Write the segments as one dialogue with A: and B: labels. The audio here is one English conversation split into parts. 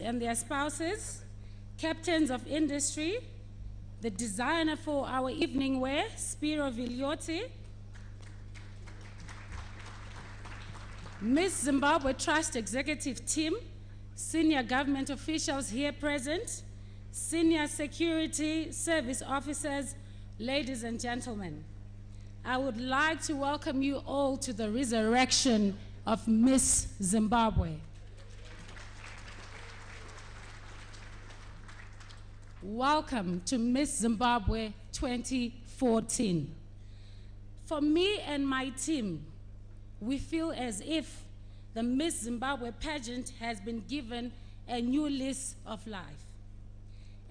A: and their spouses, captains of industry, the designer for our evening wear, Spiro Viliotti, Miss Zimbabwe Trust Executive Team, senior government officials here present, senior security service officers, ladies and gentlemen. I would like to welcome you all to the resurrection of Miss Zimbabwe. Welcome to Miss Zimbabwe 2014. For me and my team, we feel as if the Miss Zimbabwe pageant has been given a new lease of life.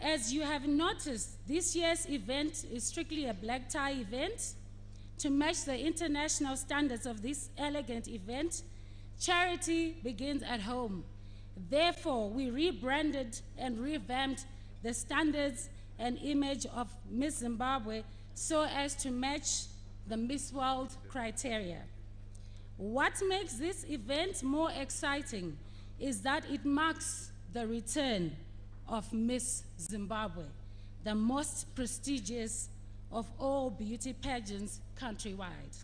A: As you have noticed, this year's event is strictly a black tie event. To match the international standards of this elegant event, charity begins at home. Therefore, we rebranded and revamped the standards and image of Miss Zimbabwe so as to match the Miss World criteria. What makes this event more exciting is that it marks the return of Miss Zimbabwe, the most prestigious of all beauty pageants countrywide.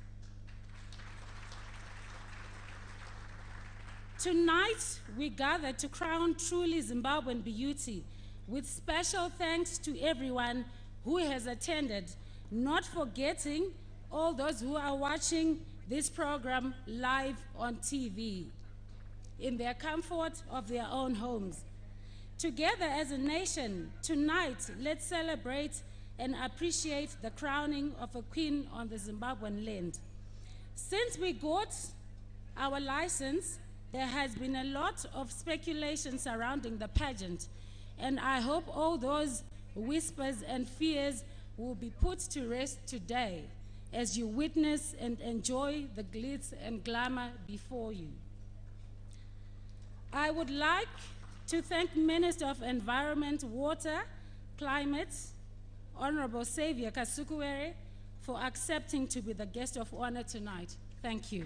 A: Tonight, we gather to crown truly Zimbabwean beauty with special thanks to everyone who has attended, not forgetting all those who are watching this program live on TV in their comfort of their own homes. Together as a nation, tonight, let's celebrate and appreciate the crowning of a queen on the Zimbabwean land. Since we got our license, there has been a lot of speculation surrounding the pageant, and I hope all those whispers and fears will be put to rest today as you witness and enjoy the glitz and glamour before you. I would like to thank Minister of Environment, Water, Climate, Honorable Xavier Kasukuwere, for accepting to be the guest of honor tonight. Thank you.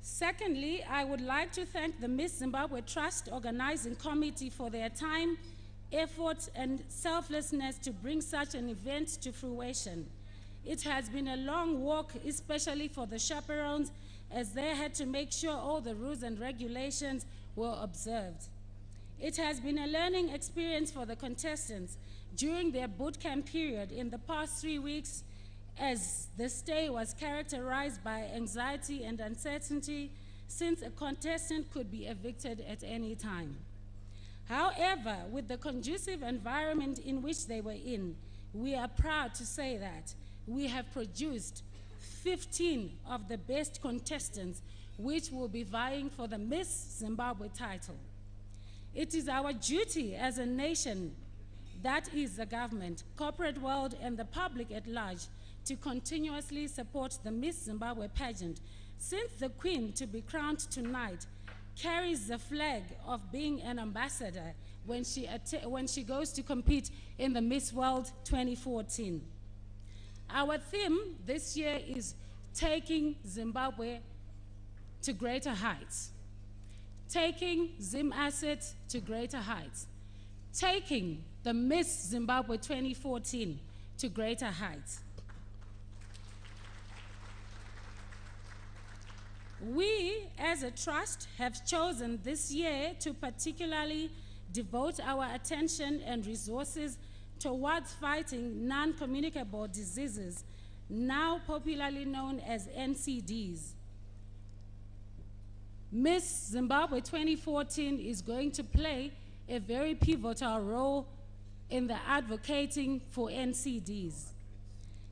A: Secondly, I would like to thank the Miss Zimbabwe Trust Organizing Committee for their time, effort, and selflessness to bring such an event to fruition. It has been a long walk, especially for the chaperones, as they had to make sure all the rules and regulations were observed. It has been a learning experience for the contestants during their boot camp period in the past 3 weeks, as the stay was characterized by anxiety and uncertainty, since a contestant could be evicted at any time. However, with the conducive environment in which they were in, we are proud to say that we have produced 15 of the best contestants which will be vying for the Miss Zimbabwe title. It is our duty as a nation, that is the government, corporate world, and the public at large, to continuously support the Miss Zimbabwe pageant, since the Queen to be crowned tonight carries the flag of being an ambassador when she goes to compete in the Miss World 2014. Our theme this year is taking Zimbabwe to greater heights. Taking Zim Asset to greater heights. Taking the Miss Zimbabwe 2014 to greater heights. We, as a trust, have chosen this year to particularly devote our attention and resources towards fighting non-communicable diseases, now popularly known as NCDs. Miss Zimbabwe 2014 is going to play a very pivotal role in the advocating for NCDs.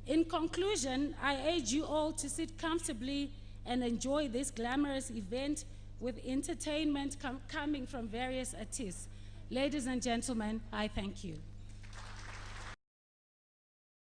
A: In conclusion, I urge you all to sit comfortably and enjoy this glamorous event with entertainment coming from various artists. Ladies and gentlemen, I thank you.